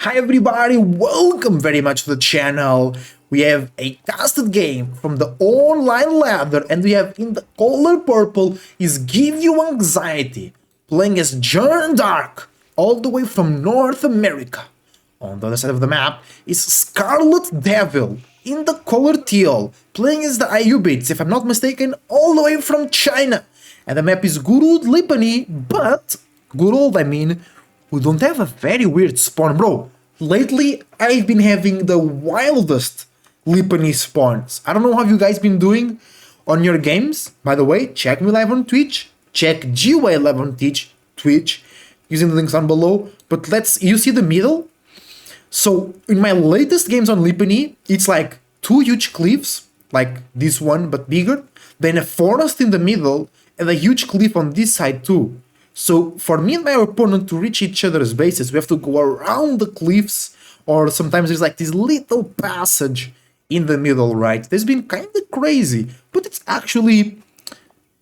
Hi everybody, welcome very much to the channel. We have a casted game from the online ladder and we have in the color purple is Give You Anxiety, playing as John Dark, all the way from North America. On the other side of the map is Scarlet Devil, in the color teal, playing as the Ayubids, if I'm not mistaken, all the way from China. And the map is Good Old Lipany, but, good old I mean, we don't have a very weird spawn, bro. Lately, I've been having the wildest Lipany spawns. I don't know how you guys been doing on your games. By the way, check me live on Twitch. Check GWay live on Twitch, using the links down below. But you see the middle? So, in my latest games on Lipany, it's like two huge cliffs, like this one, but bigger. Then a forest in the middle, and a huge cliff on this side too. So for me and my opponent to reach each other's bases, we have to go around the cliffs, or sometimes there's like this little passage in the middle, right? That's been kind of crazy, but it's actually,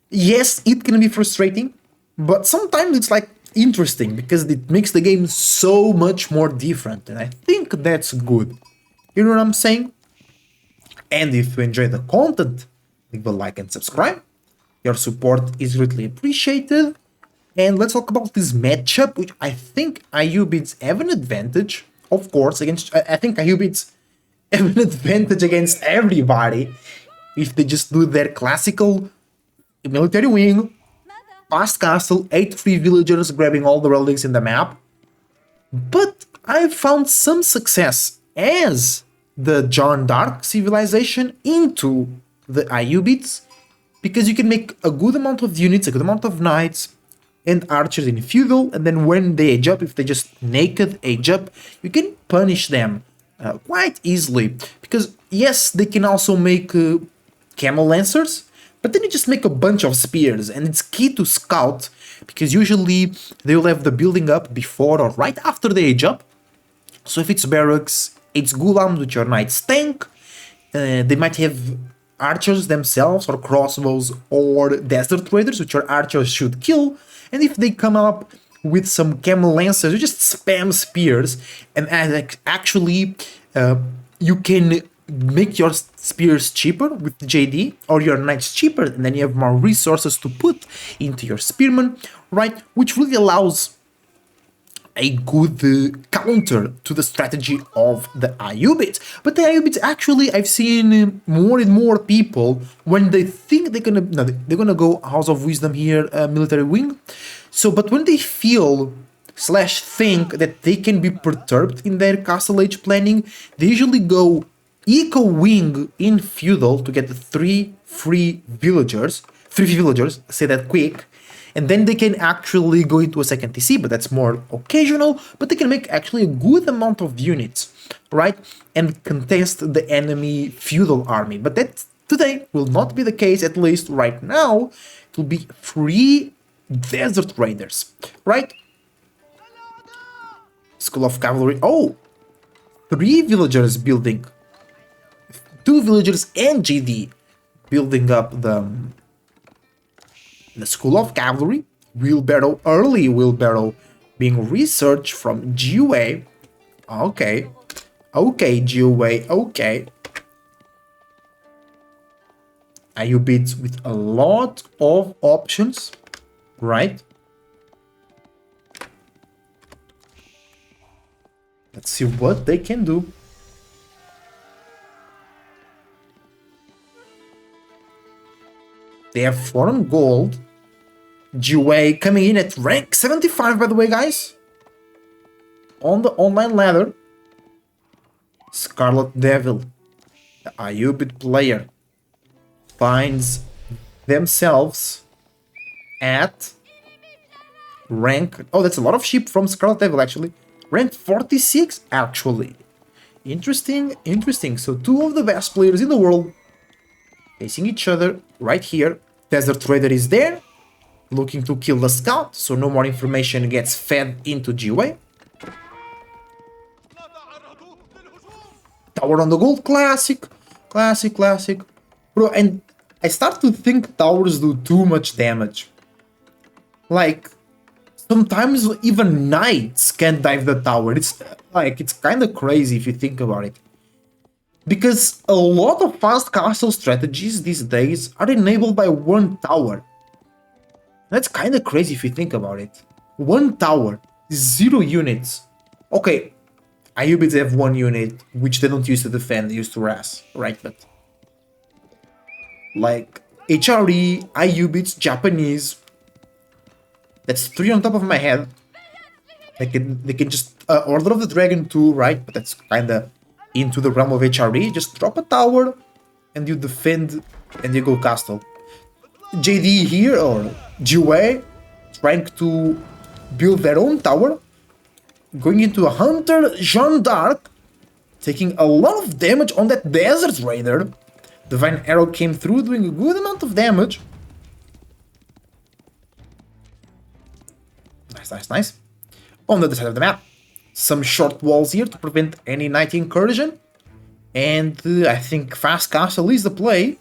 yes, it can be frustrating, but sometimes it's like interesting because it makes the game so much more different, and I think that's good. You know what I'm saying? And if you enjoy the content, leave a like and subscribe. Your support is greatly appreciated. And let's talk about this matchup, which I think Ayubids have an advantage, of course, against... I think Ayubids have an advantage against everybody if they just do their classical military wing, fast castle, 8 free villagers grabbing all the relics in the map. But I found some success as the John Dark civilization into the Ayubids, because you can make a good amount of units, a good amount of knights, and archers in feudal, and then when they age up, if they just naked age up, you can punish them quite easily. Because yes, they can also make camel lancers, but then you just make a bunch of spears, and it's key to scout, because usually they'll have the building up before or right after they age up. So if it's barracks, it's gulams with your knight's tank, they might have archers themselves, or crossbows, or desert raiders, which your archers should kill. And if they come up with some camel lancers, you just spam spears, and actually you can make your spears cheaper with JD, or your knights cheaper, and then you have more resources to put into your spearmen, right? Which really allows a good counter to the strategy of the Ayubids. But the Ayubids, actually, I've seen more and more people, when they think they're gonna go House of Wisdom here, military wing. So, but when they feel / think that they can be perturbed in their castle age planning, they usually go eco wing in feudal to get the 3 free villagers, say that quick. And then they can actually go into a second TC, but that's more occasional. But they can make actually a good amount of units, right? And contest the enemy feudal army. But that today will not be the case, at least right now. It will be 3 desert raiders, right? School of Cavalry. Oh, 3 villagers building. 2 villagers and GD building up the School of Cavalry. Early wheelbarrow being researched from GWay. Okay, GWay, okay. Ayubids with a lot of options, right? Let's see what they can do. They have 4 on gold. GWay coming in at rank 75, by the way, guys. On the online ladder. Scarlet Devil, the Ayubid player, finds themselves at rank... Oh, that's a lot of sheep from Scarlet Devil, actually. Rank 46, actually. Interesting. So 2 of the best players in the world facing each other right here. Desert Raider is there, looking to kill the scout, so no more information gets fed into GWay. Tower on the gold, classic. Bro, and I start to think towers do too much damage. Like, sometimes even knights can't dive the tower. It's Like, it's kind of crazy if you think about it. Because a lot of fast castle strategies these days are enabled by one tower. That's kind of crazy if you think about it. One tower, 0 units. Okay, Ayubids have 1 unit, which they don't use to defend, they use to ras, right? But like HRE, Ayubids, Japanese, that's 3 on top of my head. They can just Order of the Dragon too, right? But that's kinda into the realm of HRE. Just drop a tower and you defend and you go castle. JD here or Jiwei trying to build their own tower, going into a Hunter Jeanne d'Arc, taking a lot of damage on that Desert Raider. Divine Arrow came through, doing a good amount of damage. Nice, nice, nice. On the other side of the map, some short walls here to prevent any knight incursion. And I think fast castle is the play.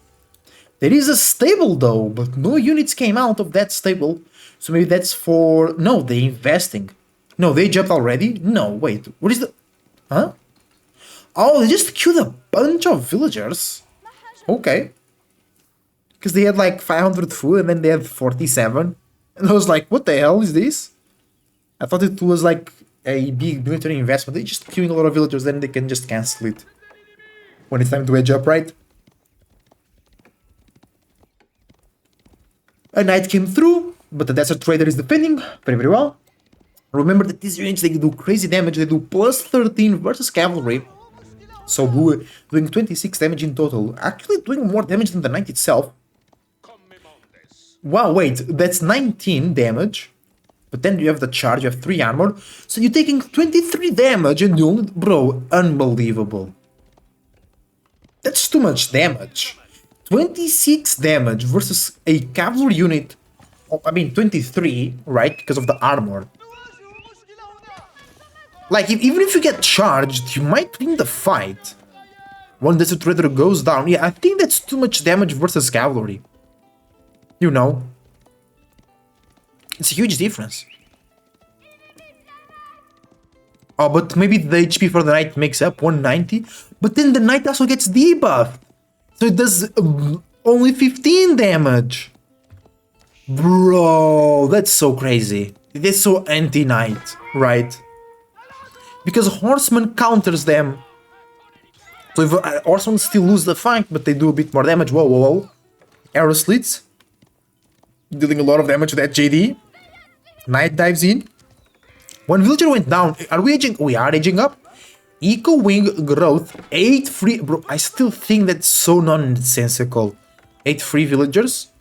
There is a stable though, but no units came out of that stable. So maybe that's for... No, they're investing. No, they jumped already? No, wait. What is the... Huh? Oh, they just killed a bunch of villagers. Okay. Because they had like 500 food and then they had 47. And I was like, what the hell is this? I thought it was like a big military investment. They're just killing a lot of villagers, then they can just cancel it when it's time to edge up, right? A knight came through, but the Desert Raider is defending very, very well. Remember that these units, they do crazy damage. They do plus 13 versus cavalry. So doing 26 damage in total. Actually doing more damage than the knight itself. Wow, wait, that's 19 damage. But then you have the charge, you have 3 armor. So you're taking 23 damage and you only... Bro, unbelievable. That's too much damage. 26 damage versus a cavalry unit. I mean, 23, right? Because of the armor. Like, even if you get charged, you might win the fight. One Desert Raider goes down. Yeah, I think that's too much damage versus cavalry. You know. It's a huge difference. Oh, but maybe the HP for the knight makes up 190. But then the knight also gets debuffed. So it does only 15 damage. Bro, that's so crazy. It is so anti-knight, right? Because Horseman counters them. So if Horseman still lose the fight, but they do a bit more damage. Whoa, whoa, whoa. Arrow slits. Dealing a lot of damage to that JD. Knight dives in. One villager went down. Are we aging? We are aging up. Eco Wing Growth. 8 free... Bro, I still think that's so nonsensical. 8 free villagers.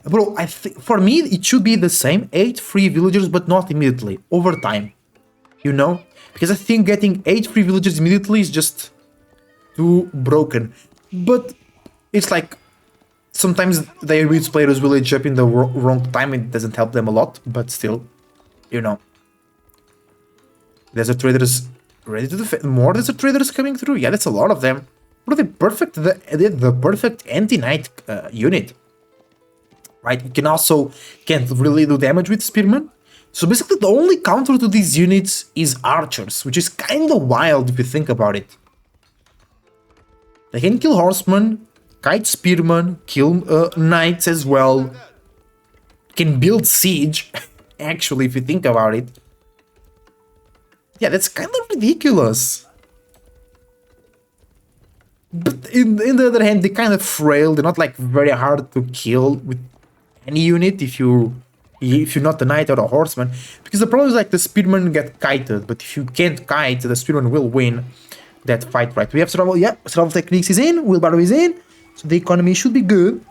Bro, I think for me it should be the same. 8 free villagers, but not immediately. Over time. You know? Because I think getting 8 free villagers immediately is just too broken. But it's like... Sometimes the Ayubids players will age up in the wrong time, it doesn't help them a lot, but still, you know. Desert Traders ready to defend. More Desert Traders coming through, yeah, that's a lot of them. What are the perfect anti-knight unit. Right, you can also can't really do damage with Spearman. So basically the only counter to these units is archers, which is kinda wild if you think about it. They can kill horsemen, kite spearmen, kill knights as well. Can build siege, actually, if you think about it. Yeah, that's kind of ridiculous. But in the other hand, they're kind of frail. They're not like very hard to kill with any unit if you're not a knight or a horseman. Because the problem is like the spearmen get kited, but if you can't kite, the spearman will win that fight, right? We have survival. Yeah, survival techniques is in. Wheelbarrow is in. So the economy should be good.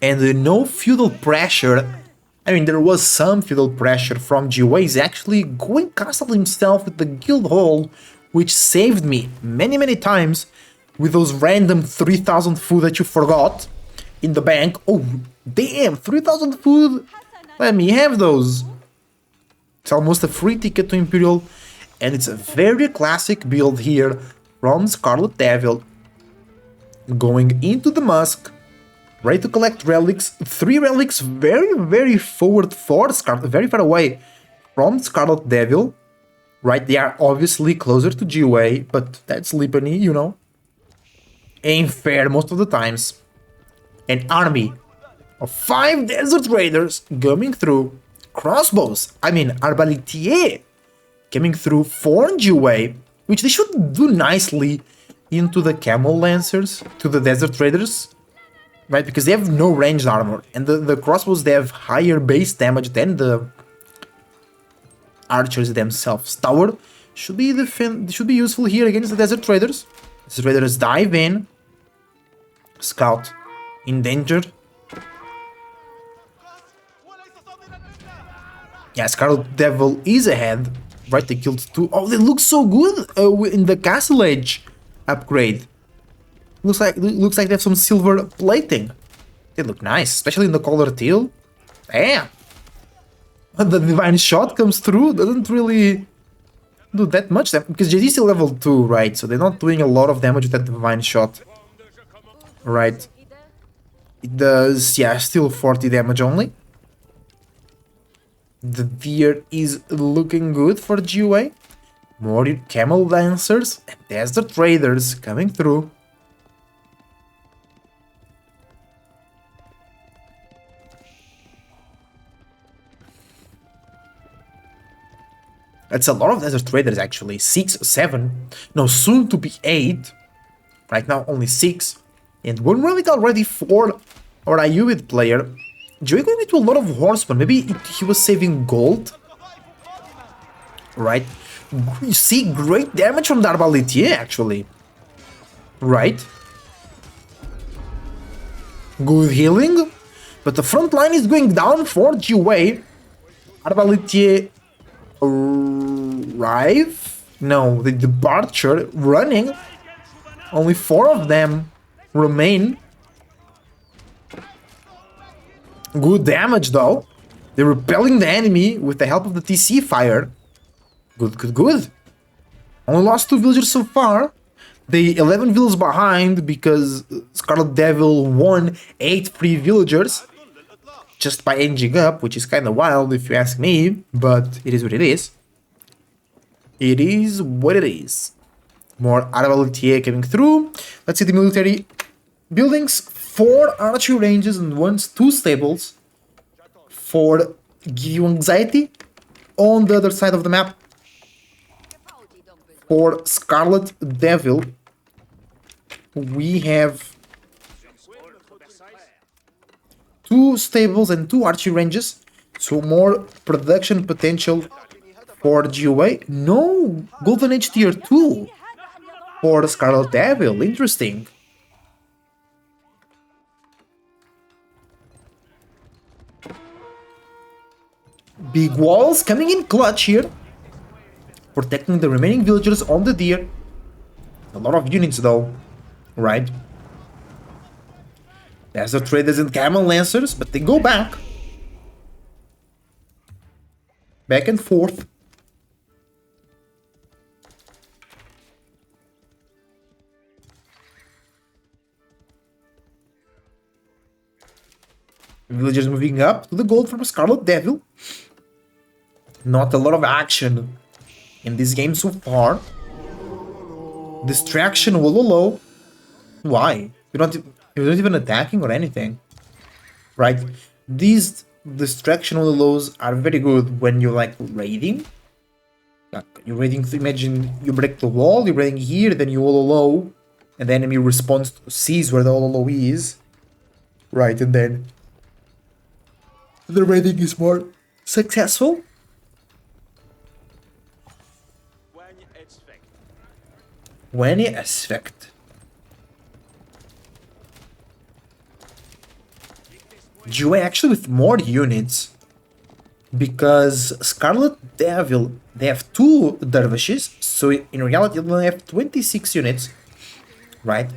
And no feudal pressure. I mean, there was some feudal pressure from Jiwei. He's actually going castle himself with the guild hall, which saved me many, many times with those random 3,000 food that you forgot in the bank. Oh, damn, 3,000 food. Let me have those. It's almost a free ticket to Imperial. And it's a very classic build here from Scarlet Devil. Going into the Musk, ready to collect relics. 3 relics, very, very forward for Scarlet, very far away from Scarlet Devil. Right, they are obviously closer to GUA, but that's Lipany, you know. Ain't fair most of the times. An army of 5 desert raiders coming through. Crossbows, I mean arbaletier, coming through 4 GUA, which they should do nicely into the camel lancers, to the desert raiders. Right, because they have no ranged armor, and the crossbows, they have higher base damage than the archers themselves. Tower should be useful here against the desert raiders. Desert raiders dive in. Scout endangered. Yeah, Scarlet Devil is ahead. Right, they killed 2. Oh, they look so good in the castle edge upgrade. Looks like they have some silver plating. They look nice, especially in the color teal. Damn. The divine shot comes through, doesn't really do that much damage, because JD is still level 2, right? So they're not doing a lot of damage with that divine shot. Right. It does, yeah, still 40 damage only. The deer is looking good for GUA. More camel lancers and desert raiders coming through. That's a lot of desert raiders actually. 6, 7. No, soon to be 8. Right now only 6. And 1 relic already for our Ayuvid player. Joey going into a lot of horsemen. Maybe he was saving gold. Right. You see great damage from the Arbaletier actually. Right. Good healing. But the front line is going down for GUA. Arbaletier arrive? No, the departure running. Only 4 of them remain. Good damage though. They're repelling the enemy with the help of the TC fire. Good, good, good. Only lost 2 villagers so far. They 11 villas behind because Scarlet Devil won 8 free villagers. Just by enging up, which is kind of wild if you ask me, but it is what it is. It is what it is. More Arbaletier coming through. Let's see the military buildings. 4 archery ranges and 2 stables. For give you anxiety. On the other side of the map. For Scarlet Devil, we have 2 stables and 2 archery ranges, so more production potential for GUA. No, Golden Age tier 2 for Scarlet Devil, interesting. Big walls coming in clutch here, protecting the remaining villagers on the deer. A lot of units though, right? There's the traders and camel lancers, but they go back. Back and forth. Villagers moving up to the gold from Scarlet Devil. Not a lot of action in this game so far. Distraction Wololo. Why? You're not even attacking or anything. Right? These distraction Wololos are very good when you're like raiding. Like you're raiding, imagine you break the wall, you're raiding here, then you Wololo, and the enemy responds, sees where the Wololo is. Right, and then the raiding is more successful. When you expect. GUA actually with more units, because Scarlet Devil, they have 2 dervishes, so in reality they only have 26 units, right?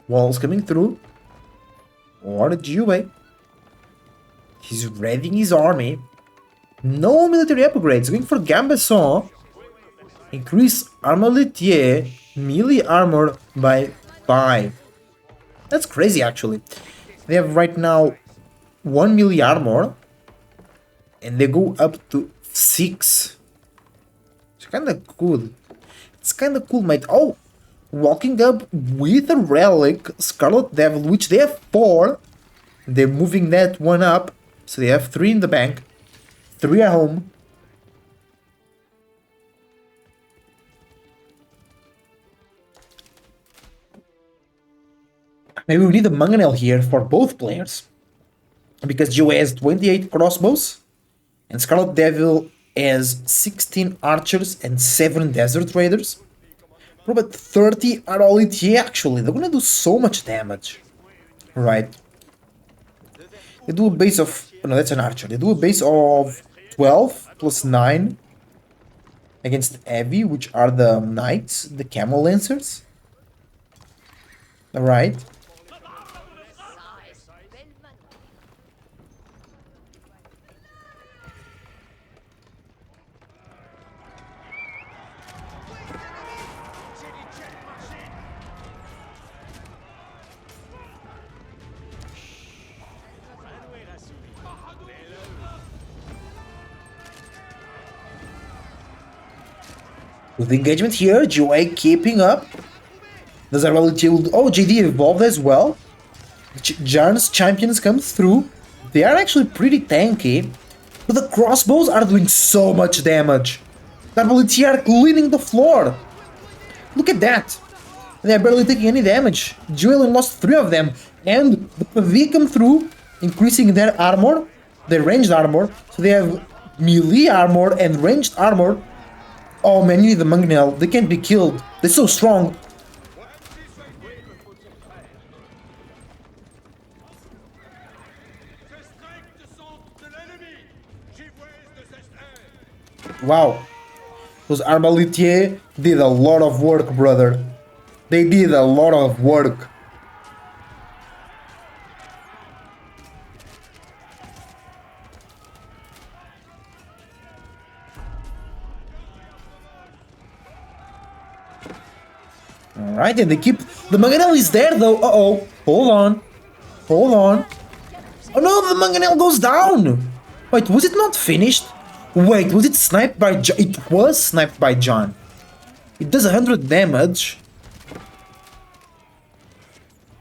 Walls coming through, or GUA. He's readying his army. No military upgrades, going for Gambesson. Increase Arbaletier melee armor by 5. That's crazy actually. They have right now 1 melee armor and they go up to 6. It's kind of cool. It's kind of cool, mate. Oh, walking up with a relic, Scarlet Devil, which they have 4. They're moving that one up, so they have 3 in the bank. 3 at home. Maybe we need a mangonel here for both players. Because Joe has 28 crossbows, and Scarlet Devil has 16 archers and 7 desert raiders. But 30 are all ETA actually. They're gonna do so much damage. Right. They do a base of... no, that's an archer. They do a base of 12 plus 9 against Heavy, which are the knights, the camel lancers. Alright. With the engagement here, Joy keeping up. Does our ability... oh, JD evolved as well. Jarn's champions come through. They are actually pretty tanky. But the crossbows are doing so much damage. The ability are cleaning the floor. Look at that. They are barely taking any damage. Joy lost 3 of them. And the PV come through, increasing their armor, their ranged armor. So they have melee armor and ranged armor. Oh man, you need the mangonel. They can't be killed. They're so strong. Wow. Those Arbaletier did a lot of work, brother. They did a lot of work. Alright, and they keep... the mangonel is there though. Uh-oh. Hold on. Hold on. Oh no, the mangonel goes down. Wait, was it not finished? Wait, was it sniped by John? It was sniped by John. It does 100 damage.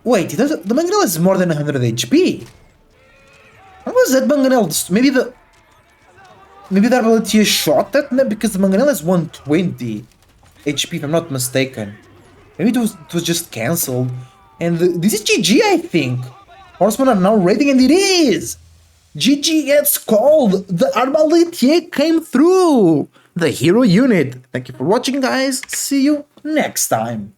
Wait, it does... the mangonel has more than 100 HP. How was that mangonel? Maybe the... maybe the ability shot that? No, because the mangonel has 120 HP if I'm not mistaken. Maybe it was just cancelled. And this is GG, I think. Horsemen are now raiding, and it is! GG gets called! The Arbaletier came through! The hero unit. Thank you for watching, guys. See you next time.